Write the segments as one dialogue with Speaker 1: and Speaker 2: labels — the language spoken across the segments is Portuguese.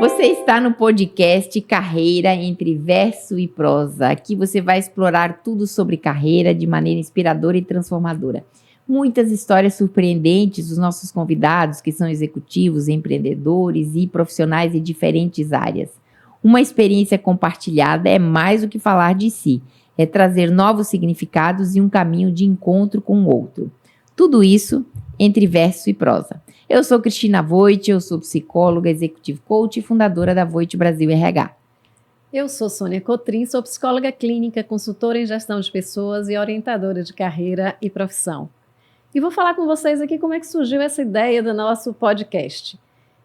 Speaker 1: Você está no podcast Carreira entre Verso e Prosa. Aqui você vai explorar tudo sobre carreira de maneira inspiradora e transformadora. Muitas histórias surpreendentes dos nossos convidados, que são executivos, empreendedores e profissionais de diferentes áreas. Uma experiência compartilhada é mais do que falar de si, é trazer novos significados e um caminho de encontro com o outro. Tudo isso entre verso e prosa. Eu sou Cristina Voit, eu sou psicóloga, executive coach e fundadora da Voit Brasil RH.
Speaker 2: Eu sou Sônia Cotrim, sou psicóloga clínica, consultora em gestão de pessoas e orientadora de carreira e profissão. E vou falar com vocês aqui como é que surgiu essa ideia do nosso podcast.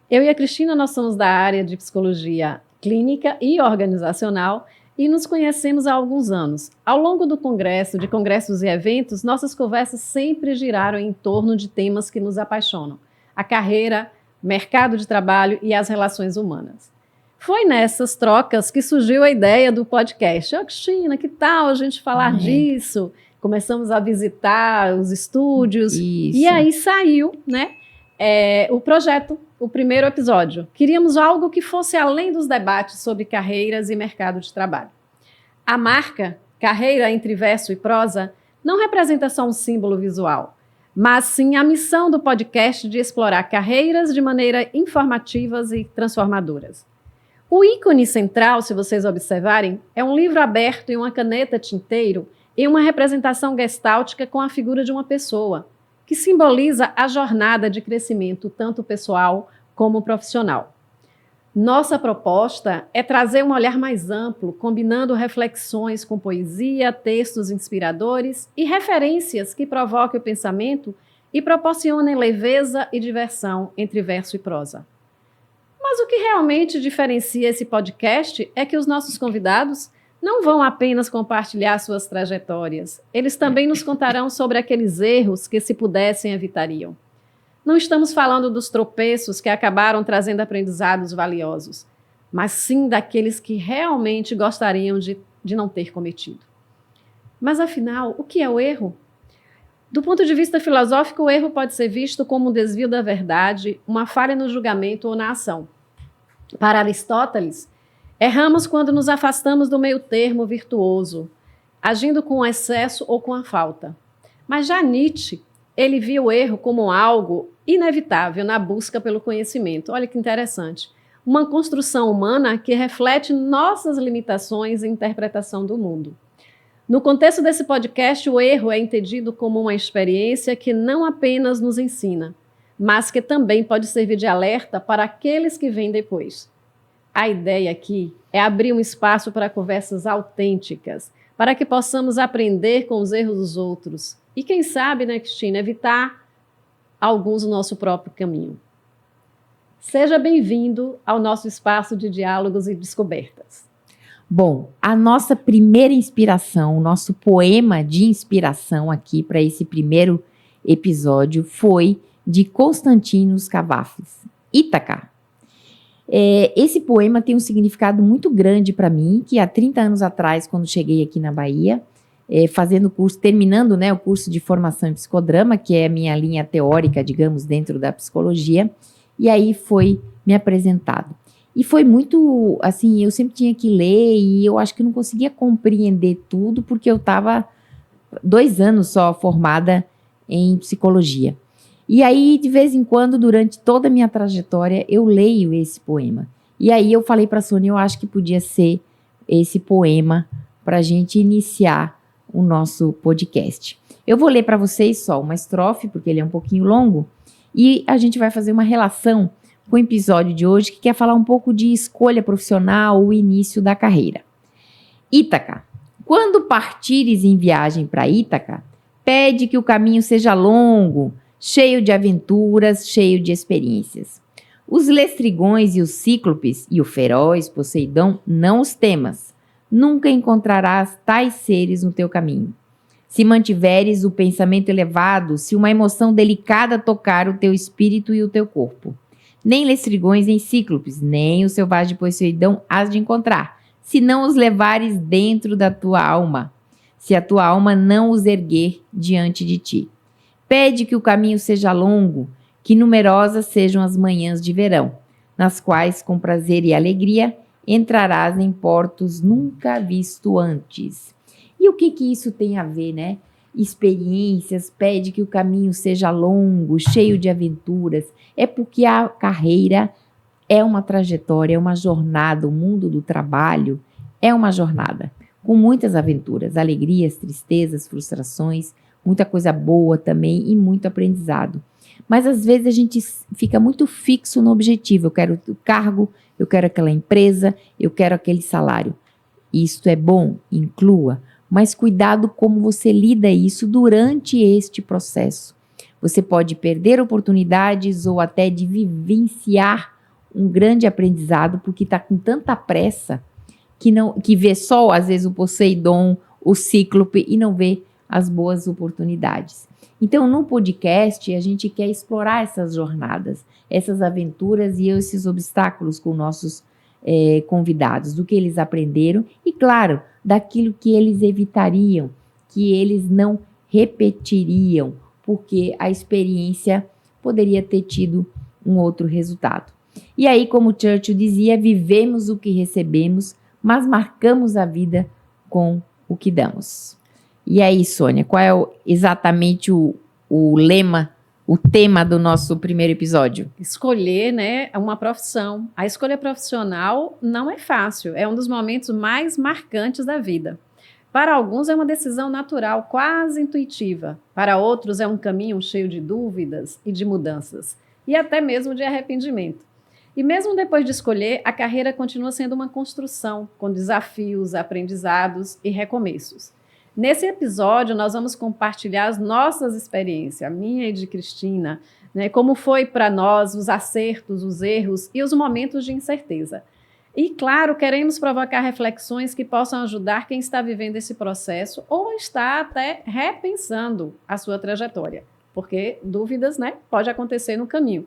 Speaker 2: Eu e a Cristina, nós somos da área de psicologia clínica e organizacional e nos conhecemos há alguns anos. Ao longo de congressos e eventos, nossas conversas sempre giraram em torno de temas que nos apaixonam: a carreira, mercado de trabalho e as relações humanas. Foi nessas trocas que surgiu a ideia do podcast. Cristina, que tal a gente falar disso? Começamos a visitar os estúdios. Isso. E aí saiu, o projeto, o primeiro episódio. Queríamos algo que fosse além dos debates sobre carreiras e mercado de trabalho. A marca Carreira entre Verso e Prosa não representa só um símbolo visual, mas sim a missão do podcast de explorar carreiras de maneira informativas e transformadoras. O ícone central, se vocês observarem, é um livro aberto e uma caneta tinteiro em uma representação gestáltica com a figura de uma pessoa, que simboliza a jornada de crescimento tanto pessoal como profissional. Nossa proposta é trazer um olhar mais amplo, combinando reflexões com poesia, textos inspiradores e referências que provoquem o pensamento e proporcionem leveza e diversão entre verso e prosa. Mas o que realmente diferencia esse podcast é que os nossos convidados não vão apenas compartilhar suas trajetórias, eles também nos contarão sobre aqueles erros que, se pudessem, evitariam. Não estamos falando dos tropeços que acabaram trazendo aprendizados valiosos, mas sim daqueles que realmente gostariam de não ter cometido. Mas, afinal, o que é o erro? Do ponto de vista filosófico, o erro pode ser visto como um desvio da verdade, uma falha no julgamento ou na ação. Para Aristóteles, erramos quando nos afastamos do meio termo virtuoso, agindo com o excesso ou com a falta. Mas já Nietzsche, ele viu o erro como algo inevitável na busca pelo conhecimento. Olha que interessante. Uma construção humana que reflete nossas limitações em interpretação do mundo. No contexto desse podcast, o erro é entendido como uma experiência que não apenas nos ensina, mas que também pode servir de alerta para aqueles que vêm depois. A ideia aqui é abrir um espaço para conversas autênticas, para que possamos aprender com os erros dos outros e, quem sabe, Cristina, evitar alguns do nosso próprio caminho. Seja bem-vindo ao nosso espaço de diálogos e descobertas.
Speaker 1: Bom, a nossa primeira inspiração, o nosso poema de inspiração aqui para esse primeiro episódio foi de Constantinos Cavafis, Ítaca. Esse poema tem um significado muito grande para mim, que há 30 anos atrás, quando cheguei aqui na Bahia, terminando o curso de formação em psicodrama, que é a minha linha teórica, digamos, dentro da psicologia, e aí foi me apresentado. E foi muito, assim, eu sempre tinha que ler e eu acho que não conseguia compreender tudo, porque eu estava 2 anos só formada em psicologia. E aí, de vez em quando, durante toda a minha trajetória, eu leio esse poema. E aí eu falei para a Sônia, eu acho que podia ser esse poema para a gente iniciar o nosso podcast. Eu vou ler para vocês só uma estrofe, porque ele é um pouquinho longo, e a gente vai fazer uma relação com o episódio de hoje, que quer falar um pouco de escolha profissional, o início da carreira. Ítaca. Quando partires em viagem para Ítaca, pede que o caminho seja longo, cheio de aventuras, cheio de experiências. Os lestrigões e os cíclopes e o feroz Poseidon não os temas. Nunca encontrarás tais seres no teu caminho. Se mantiveres o pensamento elevado, se uma emoção delicada tocar o teu espírito e o teu corpo. Nem lestrigões, nem cíclopes, nem o selvagem Poseidon has de encontrar, se não os levares dentro da tua alma, se a tua alma não os erguer diante de ti. Pede que o caminho seja longo, que numerosas sejam as manhãs de verão, nas quais, com prazer e alegria, entrarás em portos nunca visto antes. E o que isso tem a ver, né? Experiências, pede que o caminho seja longo, cheio de aventuras. É porque a carreira é uma trajetória, é uma jornada. O mundo do trabalho é uma jornada, com muitas aventuras, alegrias, tristezas, frustrações, muita coisa boa também e muito aprendizado. Mas às vezes a gente fica muito fixo no objetivo. Eu quero o cargo, eu quero aquela empresa, eu quero aquele salário. Isto é bom, inclua, mas cuidado como você lida isso durante este processo. Você pode perder oportunidades ou até de vivenciar um grande aprendizado porque está com tanta pressa que vê só, às vezes, o Poseidon, o Cíclope e não vê as boas oportunidades. Então, no podcast, a gente quer explorar essas jornadas, essas aventuras e esses obstáculos com nossos convidados, do que eles aprenderam e, claro, daquilo que eles evitariam, que eles não repetiriam, porque a experiência poderia ter tido um outro resultado. E aí, como Churchill dizia, vivemos o que recebemos, mas marcamos a vida com o que damos. E aí, Sônia, qual é exatamente o lema, o tema do nosso primeiro episódio?
Speaker 2: Escolher, né, uma profissão. A escolha profissional não é fácil, é um dos momentos mais marcantes da vida. Para alguns é uma decisão natural, quase intuitiva. Para outros é um caminho cheio de dúvidas e de mudanças, e até mesmo de arrependimento. E mesmo depois de escolher, a carreira continua sendo uma construção, com desafios, aprendizados e recomeços. Nesse episódio, nós vamos compartilhar as nossas experiências, a minha e de Cristina, né, como foi para nós os acertos, os erros e os momentos de incerteza. E, claro, queremos provocar reflexões que possam ajudar quem está vivendo esse processo ou está até repensando a sua trajetória, porque dúvidas, né, pode acontecer no caminho.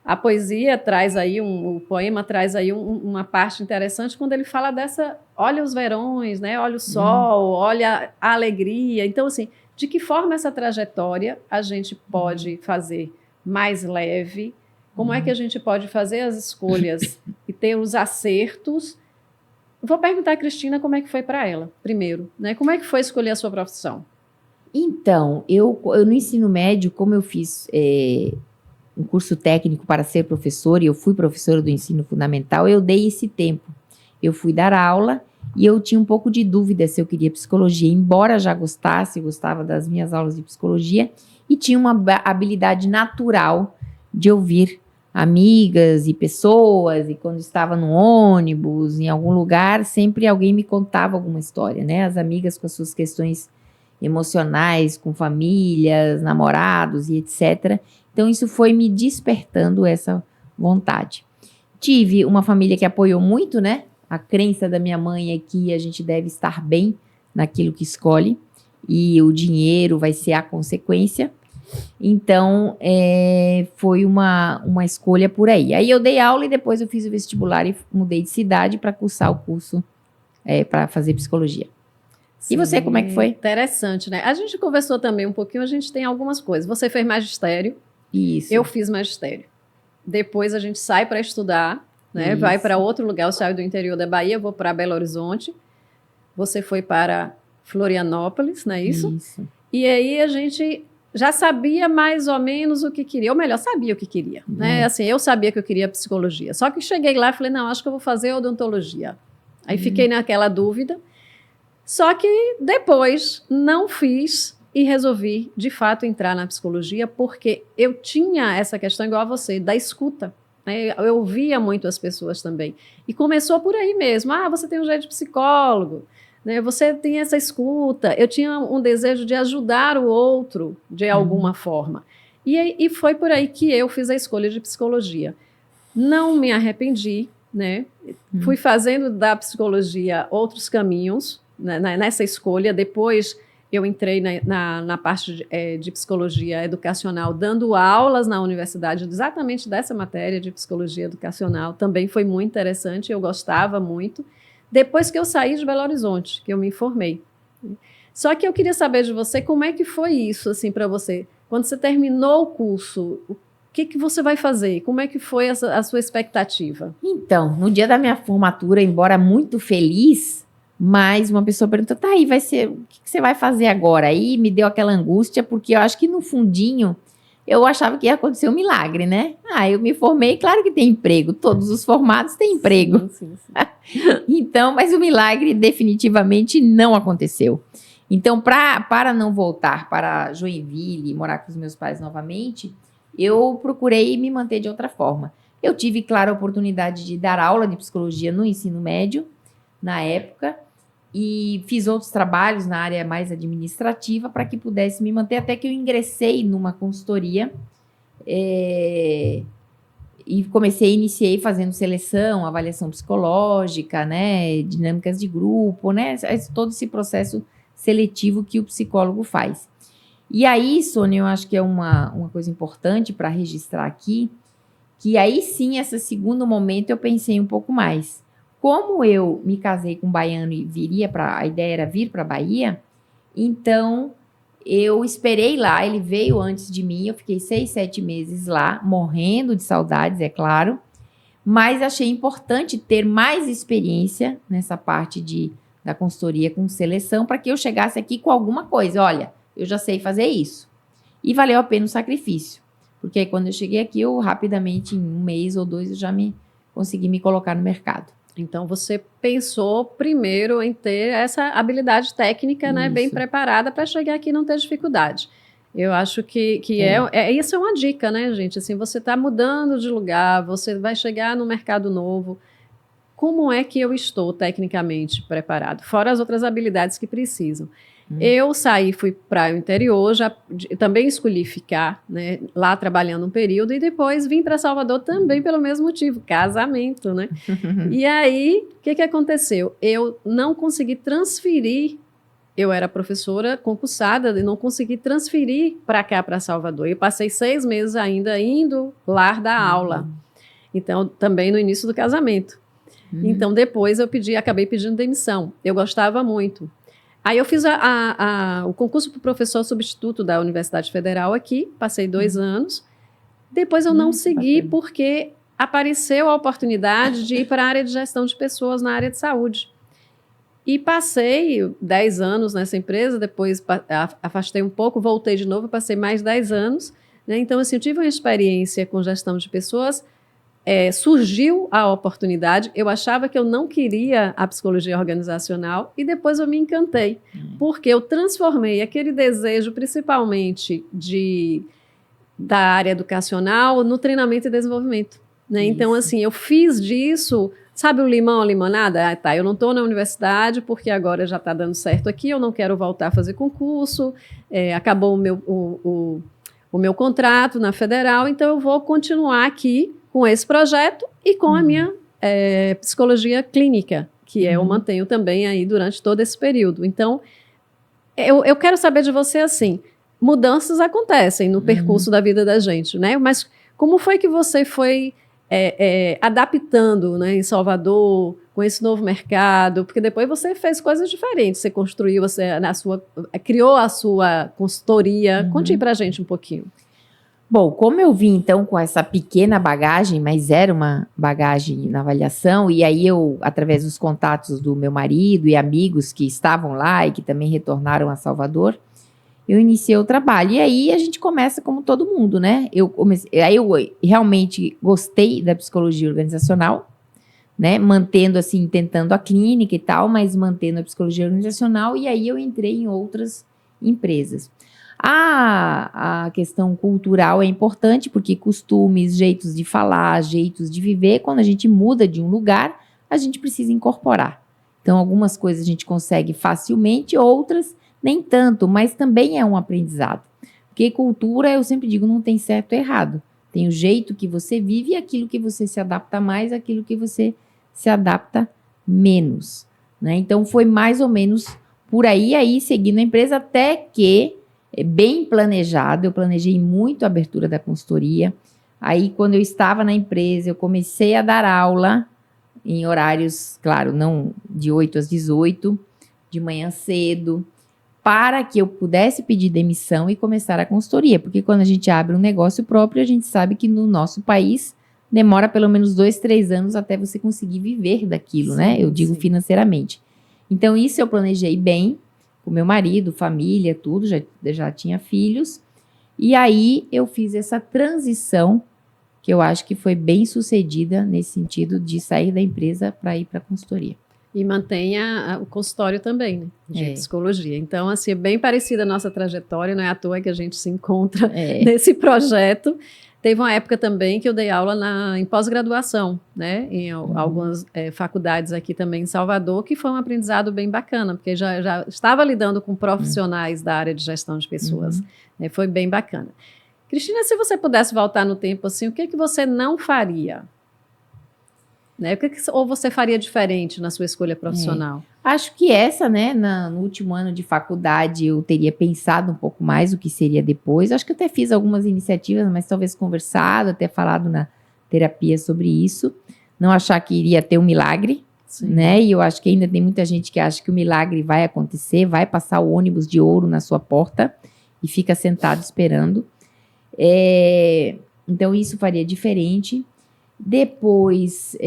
Speaker 2: A poesia traz aí, o poema traz aí uma parte interessante quando ele fala dessa, olha os verões, né? Olha o sol, olha a alegria. Então, assim, de que forma essa trajetória a gente pode fazer mais leve? Como é que a gente pode fazer as escolhas e ter os acertos? Vou perguntar a Cristina como é que foi para ela, primeiro, né? Como é que foi escolher a sua profissão?
Speaker 1: Então, eu no ensino médio, como eu fiz um curso técnico para ser professora, e eu fui professora do ensino fundamental, eu dei esse tempo. Eu fui dar aula e eu tinha um pouco de dúvida se eu queria psicologia, embora já gostava das minhas aulas de psicologia, e tinha uma habilidade natural de ouvir amigas e pessoas, e quando estava no ônibus, em algum lugar, sempre alguém me contava alguma história, né? As amigas com as suas questões emocionais, com famílias, namorados e etc. Então, isso foi me despertando essa vontade. Tive uma família que apoiou muito, né? A crença da minha mãe é que a gente deve estar bem naquilo que escolhe e o dinheiro vai ser a consequência. Então, foi uma escolha por aí. Aí eu dei aula e depois eu fiz o vestibular e mudei de cidade para cursar o curso para fazer psicologia. Sim, e você, como é que foi?
Speaker 2: Interessante, né? A gente conversou também um pouquinho, a gente tem algumas coisas. Você fez magistério.
Speaker 1: Isso.
Speaker 2: Eu fiz magistério. Depois a gente sai para estudar, né? Isso. Vai para outro lugar. Eu saio do interior da Bahia, vou para Belo Horizonte. Você foi para Florianópolis, não é isso? Isso. E aí a gente já sabia mais ou menos o que queria. Ou melhor, sabia o que queria. Né? Assim, eu sabia que eu queria psicologia. Só que cheguei lá e falei, não, acho que eu vou fazer odontologia. Aí fiquei naquela dúvida. Só que depois não fiz e resolvi, de fato, entrar na psicologia porque eu tinha essa questão, igual a você, da escuta. Né? Eu ouvia muito as pessoas também. E começou por aí mesmo. Ah, você tem um jeito de psicólogo, né? Você tem essa escuta. Eu tinha um desejo de ajudar o outro de alguma forma. E foi por aí que eu fiz a escolha de psicologia. Não me arrependi, né? Fui fazendo da psicologia outros caminhos, nessa escolha. Depois eu entrei na parte de psicologia educacional, dando aulas na universidade exatamente dessa matéria de psicologia educacional. Também foi muito interessante, eu gostava muito. Depois que eu saí de Belo Horizonte, que eu me formei. Só que eu queria saber de você como é que foi isso assim, para você. quando você terminou o curso, o que você vai fazer? Como é que foi a sua expectativa?
Speaker 1: Então, no dia da minha formatura, embora muito feliz, mas uma pessoa perguntou, tá aí, o que você vai fazer agora? Aí me deu aquela angústia, porque eu acho que no fundinho, eu achava que ia acontecer um milagre, né? Eu me formei, claro que tem emprego, todos os formados têm emprego.
Speaker 2: Sim.
Speaker 1: Então, mas o milagre definitivamente não aconteceu. Então, para não voltar para Joinville e morar com os meus pais novamente, eu procurei me manter de outra forma. Eu tive, claro, a oportunidade de dar aula de psicologia no ensino médio, na época, e fiz outros trabalhos na área mais administrativa para que pudesse me manter, até que eu ingressei numa consultoria e iniciei fazendo seleção, avaliação psicológica, né, dinâmicas de grupo, né, todo esse processo seletivo que o psicólogo faz. E aí, Sônia, eu acho que é uma coisa importante para registrar aqui, que aí sim, esse segundo momento, eu pensei um pouco mais. Como eu me casei com um baiano e a ideia era vir para a Bahia, então eu esperei lá, ele veio antes de mim, eu fiquei 6, 7 meses lá, morrendo de saudades, é claro, mas achei importante ter mais experiência nessa parte da consultoria com seleção, para que eu chegasse aqui com alguma coisa. Olha, eu já sei fazer isso. E valeu a pena o sacrifício. Porque aí, quando eu cheguei aqui, eu rapidamente, em 1 mês ou 2, eu já consegui me colocar no mercado.
Speaker 2: Então, você pensou primeiro em ter essa habilidade técnica, né, bem preparada para chegar aqui e não ter dificuldade. Eu acho que isso é uma dica, né, gente? Assim, você está mudando de lugar, você vai chegar no mercado novo. Como é que eu estou tecnicamente preparado? Fora as outras habilidades que precisam. Eu fui para o interior, também escolhi ficar, né, lá trabalhando um período e depois vim para Salvador também pelo mesmo motivo, casamento, né? E aí, o que aconteceu? Eu não consegui transferir, eu era professora concursada e não consegui transferir para cá, para Salvador. Eu passei 6 meses ainda indo lá dar aula. Então, também no início do casamento. Então, depois acabei pedindo demissão. Eu gostava muito. Aí eu fiz o concurso para o professor substituto da Universidade Federal aqui, passei 2 anos. Depois eu não segui porque apareceu a oportunidade de ir para a área de gestão de pessoas na área de saúde. E passei 10 anos nessa empresa, depois afastei um pouco, voltei de novo, passei mais 10 anos. Né? Então, assim, eu tive uma experiência com gestão de pessoas. Surgiu a oportunidade, eu achava que eu não queria a psicologia organizacional e depois eu me encantei, porque eu transformei aquele desejo, principalmente da área educacional, no treinamento e desenvolvimento. Né? Então, assim, eu fiz disso, sabe o limão, a limonada? Eu não estou na universidade porque agora já está dando certo aqui, eu não quero voltar a fazer concurso, acabou o meu contrato na Federal, então eu vou continuar aqui com esse projeto e com a minha psicologia clínica, que eu mantenho também aí durante todo esse período. Então, eu quero saber de você, assim, mudanças acontecem no percurso da vida da gente, né? Mas como foi que você foi adaptando, né, em Salvador, com esse novo mercado? Porque depois você fez coisas diferentes, você construiu, criou a sua consultoria. Conte pra gente um pouquinho.
Speaker 1: Bom, como eu vim então com essa pequena bagagem, mas era uma bagagem na avaliação, e aí eu, através dos contatos do meu marido e amigos que estavam lá e que também retornaram a Salvador, eu iniciei o trabalho. E aí a gente começa como todo mundo, né? Aí eu realmente gostei da psicologia organizacional, né? Mantendo assim, tentando a clínica e tal, mas mantendo a psicologia organizacional, e aí eu entrei em outras empresas. A questão cultural é importante, porque costumes, jeitos de falar, jeitos de viver, quando a gente muda de um lugar, a gente precisa incorporar. Então, algumas coisas a gente consegue facilmente, outras nem tanto, mas também é um aprendizado. Porque cultura, eu sempre digo, não tem certo e errado. Tem o jeito que você vive e aquilo que você se adapta mais, aquilo que você se adapta menos. Né? Então, foi mais ou menos por aí seguindo a empresa, até que bem planejado, eu planejei muito a abertura da consultoria. Aí, quando eu estava na empresa, eu comecei a dar aula em horários, claro, não de 8 às 18, de manhã cedo. para que eu pudesse pedir demissão e começar a consultoria. Porque quando a gente abre um negócio próprio, a gente sabe que no nosso país demora pelo menos 2, 3 anos até você conseguir viver daquilo,
Speaker 2: Sim,
Speaker 1: né? Eu digo
Speaker 2: sim.
Speaker 1: financeiramente. Então, isso eu planejei bem, com meu marido, família, tudo, já tinha filhos. E aí, eu fiz essa transição, que eu acho que foi bem sucedida nesse sentido de sair da empresa para ir para a consultoria.
Speaker 2: E mantenha o consultório também, né? De psicologia. Então, assim, é bem parecida a nossa trajetória, não é à toa que a gente se encontra nesse projeto. Teve uma época também que eu dei aula em pós-graduação, né? Em algumas faculdades aqui também em Salvador, que foi um aprendizado bem bacana, porque já estava lidando com profissionais da área de gestão de pessoas. Né? Foi bem bacana. Cristina, se você pudesse voltar no tempo, assim, o que você não faria? Né? Ou você faria diferente na sua escolha profissional?
Speaker 1: Acho que essa, né, no último ano de faculdade, eu teria pensado um pouco mais o que seria depois. Acho que eu até fiz algumas iniciativas, mas talvez conversado, até falado na terapia sobre isso. Não achar que iria ter um milagre, né? E eu acho que ainda tem muita gente que acha que o milagre vai acontecer, vai passar o ônibus de ouro na sua porta e fica sentado esperando. Então, isso faria diferente. Depois,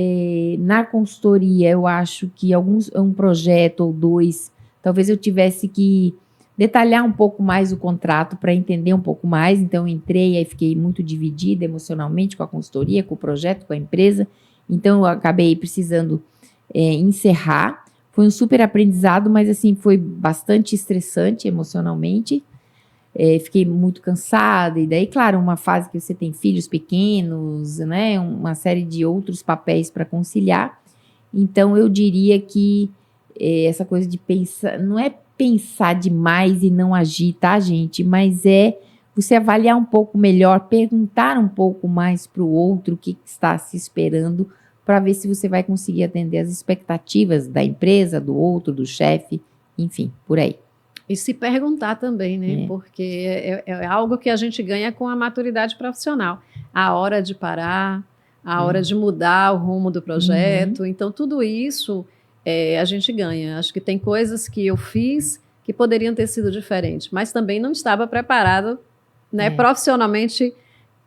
Speaker 1: na consultoria, eu acho que um projeto ou dois, talvez eu tivesse que detalhar um pouco mais o contrato para entender um pouco mais. Então, eu entrei e fiquei muito dividida emocionalmente com a consultoria, com o projeto, com a empresa. Então, eu acabei precisando encerrar. Foi um super aprendizado, mas assim, foi bastante estressante emocionalmente. Fiquei muito cansada, e daí, claro, uma fase que você tem filhos pequenos, né, uma série de outros papéis para conciliar. Então, eu diria que essa coisa de pensar, não é pensar demais e não agir, tá, gente? Mas é você avaliar um pouco melhor, perguntar um pouco mais para o outro o que está se esperando, para ver se você vai conseguir atender as expectativas da empresa, do outro, do chefe, enfim, por aí.
Speaker 2: E se perguntar também, né? Porque é algo que a gente ganha com a maturidade profissional. A hora de parar, a hora de mudar o rumo do projeto. Então, tudo isso a gente ganha. Acho que tem coisas que eu fiz que poderiam ter sido diferentes, mas também não estava preparado, né, profissionalmente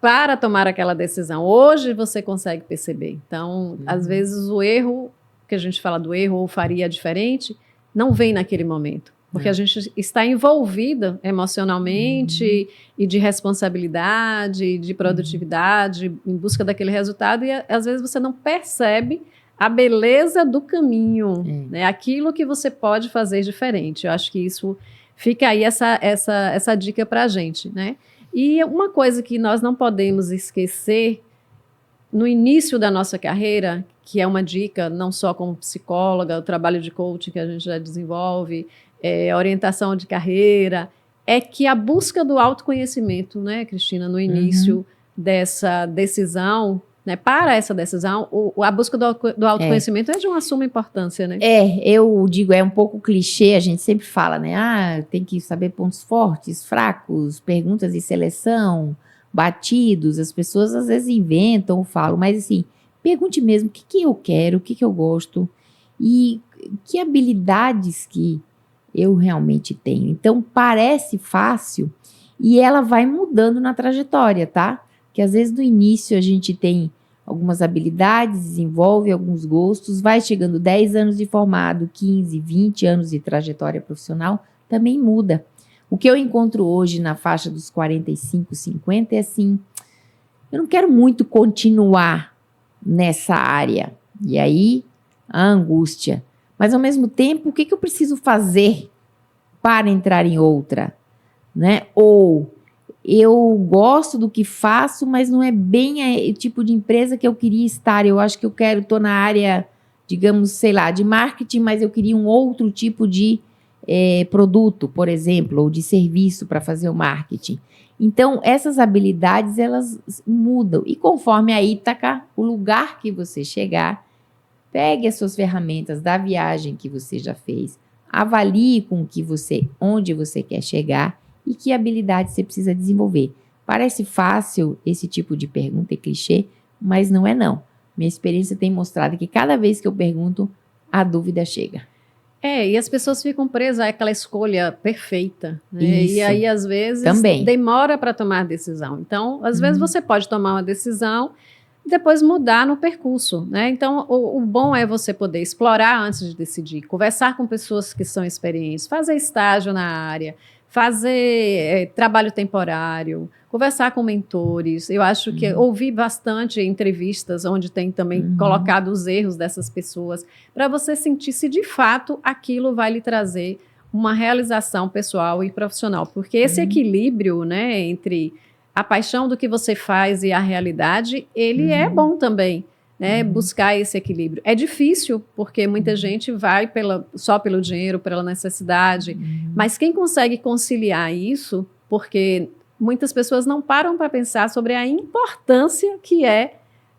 Speaker 2: para tomar aquela decisão. Hoje você consegue perceber. Então, às vezes o erro, que a gente fala do erro ou faria diferente, não vem naquele momento. Porque a gente está envolvida emocionalmente e de responsabilidade, de produtividade, em busca daquele resultado, e às vezes você não percebe a beleza do caminho, né? Aquilo que você pode fazer diferente. Eu acho que isso fica aí essa dica para a gente, né? E uma coisa que nós não podemos esquecer no início da nossa carreira, que é uma dica não só como psicóloga, o trabalho de coaching que a gente já desenvolve, orientação de carreira, é que a busca do autoconhecimento, né, Cristina, no início dessa decisão, né, para essa decisão, a busca do autoconhecimento é de uma suma importância, né?
Speaker 1: Eu digo, é um pouco clichê, a gente sempre fala, né, tem que saber pontos fortes, fracos, perguntas de seleção, batidos, as pessoas às vezes inventam ou falam, mas assim, pergunte mesmo o que eu quero, o que eu gosto e que habilidades que eu realmente tenho. Então, parece fácil e ela vai mudando na trajetória, tá? Que às vezes no início a gente tem algumas habilidades, desenvolve alguns gostos, vai chegando 10 anos de formado, 15, 20 anos de trajetória profissional, também muda. O que eu encontro hoje na faixa dos 45, 50 é assim, eu não quero muito continuar nessa área. E aí, a angústia. Mas, ao mesmo tempo, o que eu preciso fazer para entrar em outra? Né? Ou eu gosto do que faço, mas não é bem o tipo de empresa que eu queria estar. Eu acho que estou na área, digamos, sei lá, de marketing, mas eu queria um outro tipo de produto, por exemplo, ou de serviço para fazer o marketing. Então, essas habilidades, elas mudam. E conforme a Ítaca, o lugar que você chegar, pegue as suas ferramentas da viagem que você já fez, avalie onde você quer chegar e que habilidade você precisa desenvolver. Parece fácil esse tipo de pergunta e clichê, mas não é não. Minha experiência tem mostrado que cada vez que eu pergunto, a dúvida chega.
Speaker 2: E as pessoas ficam presas àquela escolha perfeita, né?
Speaker 1: Isso.
Speaker 2: E aí, às vezes,
Speaker 1: Também.
Speaker 2: demora para tomar a decisão. Então, às vezes, você pode tomar uma decisão e depois mudar no percurso, né? Então, o bom é você poder explorar antes de decidir, conversar com pessoas que são experientes, fazer estágio na área, fazer trabalho temporário, conversar com mentores. Eu acho que ouvi bastante entrevistas onde tem também colocado os erros dessas pessoas, para você sentir se de fato aquilo vai lhe trazer uma realização pessoal e profissional. Porque esse equilíbrio, né, entre a paixão do que você faz e a realidade, ele é bom também, né, buscar esse equilíbrio. É difícil, porque muita gente vai só pelo dinheiro, pela necessidade, mas quem consegue conciliar isso, porque muitas pessoas não param para pensar sobre a importância que é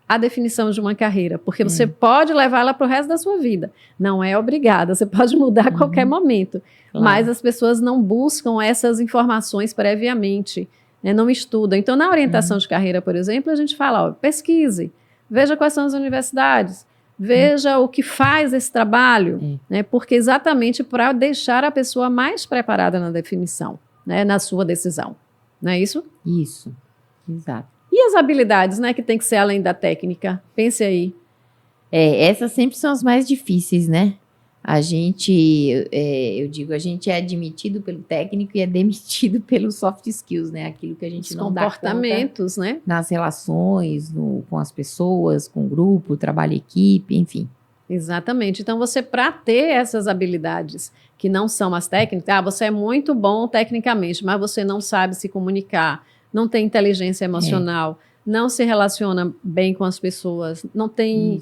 Speaker 2: a definição de uma carreira, porque você pode levá-la para o resto da sua vida. Não é obrigada, você pode mudar a qualquer momento, mas as pessoas não buscam essas informações previamente, né, não estudam. Então, na orientação de carreira, por exemplo, a gente fala, pesquise, veja quais são as universidades, veja o que faz esse trabalho, né, porque exatamente para deixar a pessoa mais preparada na definição, né, na sua decisão. Não é isso?
Speaker 1: Isso, exato.
Speaker 2: E as habilidades, né, que tem que ser além da técnica? Pense aí.
Speaker 1: Essas sempre são as mais difíceis, né? A gente é admitido pelo técnico e é demitido pelos soft skills, né? Aquilo que a gente não dá conta
Speaker 2: comportamentos, né?
Speaker 1: Nas relações, com as pessoas, com o grupo, trabalho em equipe, enfim.
Speaker 2: Exatamente. Então, para ter essas habilidades que não são as técnicas, você é muito bom tecnicamente, mas você não sabe se comunicar, não tem inteligência emocional, não se relaciona bem com as pessoas, não tem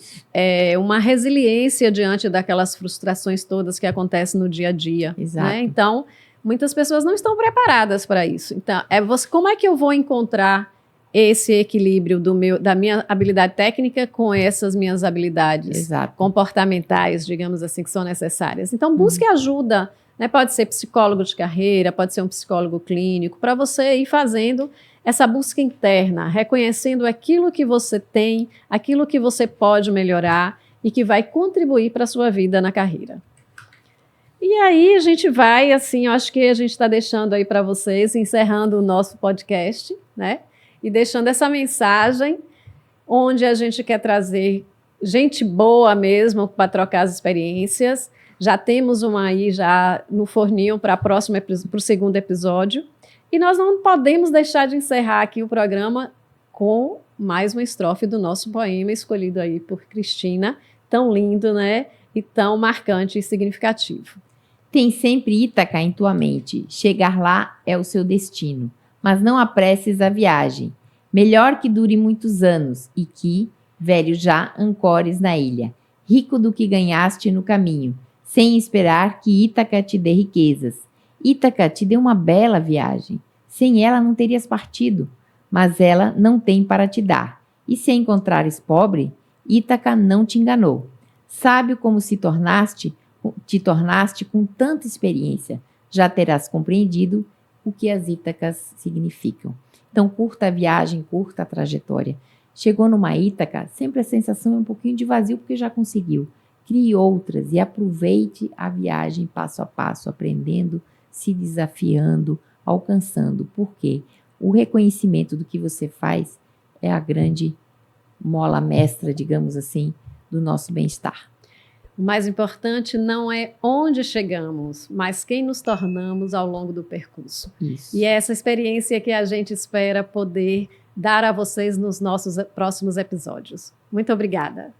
Speaker 2: uma resiliência diante daquelas frustrações todas que acontecem no dia a dia.
Speaker 1: Exato.
Speaker 2: Né? Então, muitas pessoas não estão preparadas para isso. Então, como é que eu vou encontrar esse equilíbrio da minha habilidade técnica com essas minhas habilidades comportamentais, digamos assim, que são necessárias? Então, busque ajuda, né? Pode ser psicólogo de carreira, pode ser um psicólogo clínico, para você ir fazendo essa busca interna, reconhecendo aquilo que você tem, aquilo que você pode melhorar e que vai contribuir para a sua vida na carreira. E aí a gente vai, assim, eu acho que a gente está deixando aí para vocês, encerrando o nosso podcast, né? E deixando essa mensagem onde a gente quer trazer gente boa mesmo para trocar as experiências. Já temos uma aí já no forninho para o segundo episódio. E nós não podemos deixar de encerrar aqui o programa com mais uma estrofe do nosso poema escolhido aí por Cristina, tão lindo, né? E tão marcante e significativo.
Speaker 1: Tem sempre Ítaca em tua mente, chegar lá é o seu destino. Mas não apresses a viagem. Melhor que dure muitos anos e que, velho já, ancores na ilha, rico do que ganhaste no caminho, sem esperar que Ítaca te dê riquezas. Ítaca te deu uma bela viagem. Sem ela não terias partido, mas ela não tem para te dar. E se a encontrares pobre, Ítaca não te enganou. Sábio como te tornaste com tanta experiência, já terás compreendido o que as Ítacas significam. Então, curta a viagem, curta a trajetória. Chegou numa Ítaca, sempre a sensação é um pouquinho de vazio, porque já conseguiu. Crie outras e aproveite a viagem passo a passo, aprendendo, se desafiando, alcançando. Porque o reconhecimento do que você faz é a grande mola mestra, digamos assim, do nosso bem-estar.
Speaker 2: O mais importante não é onde chegamos, mas quem nos tornamos ao longo do percurso.
Speaker 1: Isso.
Speaker 2: E é essa experiência que a gente espera poder dar a vocês nos nossos próximos episódios. Muito obrigada.